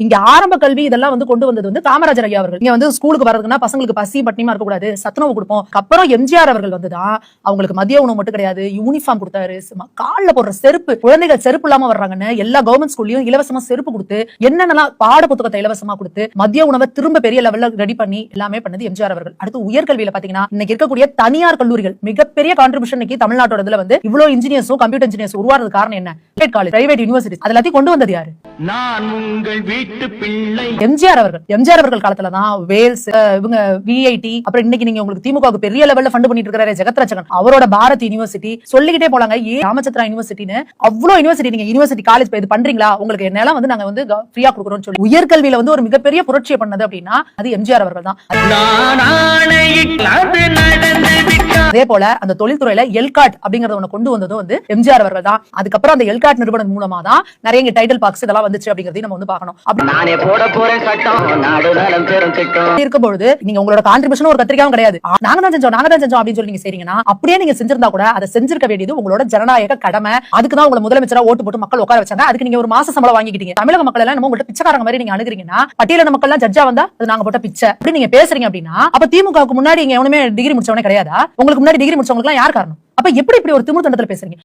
இங்க ஆரம்ப கல்வி இதெல்லாம் வந்து கொண்டு வந்தது வந்து காமராஜர் ஐயா அவர்கள். இங்க வந்து ஸ்கூலுக்கு வரதுன்னா பசங்களுக்கு பசி பட்டினிமா இருக்க கூடாது, சத்துணவு கொடுப்போம். அப்புறம் எம்ஜிஆர் அவர்கள் வந்துதான் அவங்களுக்கு மதிய உணவு மட்டும் கிடையாது, யூனிஃபார்ம் கொடுத்தாரு. கால்ல போடுற செருப்பு, குழந்தைகள் செருப்பு இல்லாம வர்றாங்கன்னு எல்லா கவர்மெண்ட் ஸ்கூல்லயும் இலவசமா செருப்பு கொடுத்து, என்னென்னலாம் பாட புத்தகத்தை இலவசமா கொடுத்து, மதிய உணவை திரும்ப பெரிய லெவல்ல ரெடி பண்ணி எல்லாமே பண்ணது எம்ஜிஆர் அவர்கள். அடுத்து உயர்கல்வியில பாத்தீங்கன்னா இன்னைக்கு இருக்கக்கூடிய தனியார் கல்லூரிகள் மிகப்பெரிய கான்ட்ரிபியூஷன் இன்னைக்கு தமிழ்நாட்டோட இதுல வந்து இவ்வளவு இன்ஜினியர்ஸும் கம்ப்யூட்டர் இன்ஜினியர்ஸ் உருவாறது காரணம் என்ன? பிரைவேட் யூனிவர்சிட்டி அதெல்லாத்தையும் கொண்டு வந்தது யாரு? நான் உங்கள் வீட்டு பிள்ளை. எம்ஜிஆர் அவர்கள். எம்ஜிஆர் அவர்கள் காலத்துல தான் வேல்ஸ், இவங்க விஐடி, அப்புறம் இன்னைக்கு நீங்க உங்களுக்கு திமுகவுக்கு பெரிய லெவல்ல ஃபண்ட் பண்ணிட்டு இருக்காரு ஜெகத் ரட்சகன், அவரோட பாரத் யூனிவர்சிட்டி சொல்லிக்கிட்டே போலாங்க. ராமச்சந்திரா யூனிவர்சிட்டின்னு அவ்வளவு யூனிவர்சிட்டி. நீங்க யூனிவர்சிட்டி காலேஜ் இது பண்றீங்களா, உங்களுக்கு என்னெல்லாம் வந்து நாங்க வந்து ஃப்ரீயா கொடுக்குறோம்னு சொல்லி உயர்கல்வியில வந்து ஒரு மிகப்பெரிய புரட்சியை பண்ணது அப்படின்னா அது எம்ஜிஆர் அவர்கள் தான். அதே போல அந்த தொழில்துறையில எல்காட் அப்படிங்கறத ஒண்ணு கொண்டு வந்ததும் வந்து எம்ஜிஆர் அவர்கள் தான். அதுக்கப்புறம் அந்த எல்காட் நிறுவனம் மூலமா தான் நிறைய இங்க டைட்டில் பார்க்ஸ் இதெல்லாம் வந்துச்சு அப்படிங்கறதையும் நம்ம வந்து பார்க்கணும். நானே போட போறேன் சட்டம், நாடு நலம் பெரும் திட்டம் இருக்கும்போது நீங்க உங்களோட கான்ட்ரிபியூஷன் ஒரு கத்திரிக்காவும் கிடையாது, நாங்க தான் செஞ்சோம் அப்படின்னு சொல்லி நீங்க செய்றீங்கன்னா, அப்படியே நீங்க செஞ்சிருந்தா கூட அதை செஞ்சிருக்க வேண்டியது உங்களோட ஜனநாயக கடமை. அதுக்கு தான் உங்களை முதலமைச்சரா ஓட்டு போட்டு மக்கள் உட்கார வச்சாங்க. அதுக்கு நீங்க ஒரு மாச சம்பளம் வாங்கிக்கிட்டீங்க. தமிழக மக்கள் எல்லாம் நம்ம உங்கள்ட்ட பிச்சைக்காரங்க மாதிரி நீங்க அணுகுறீங்கன்னா, பட்டியலின மக்கள் எல்லாம் ஜட்ஜா வந்தா அது நாங்க போட்ட பிச்சை அப்படி நீங்க பேசுறீங்க அப்படின்னா, அப்ப திமுகவுக்கு முன்னாடி இங்க எவனுமே டிகிரி முடிச்சவனே கிடையாதா? உங்களுக்கு முன்னாடி டிகிரி முடிச்சவங்களுக்கு யார் காரணம்? அப்ப எப்படி இப்படி ஒரு திமிரு தண்டத்துல பேசுறீங்க?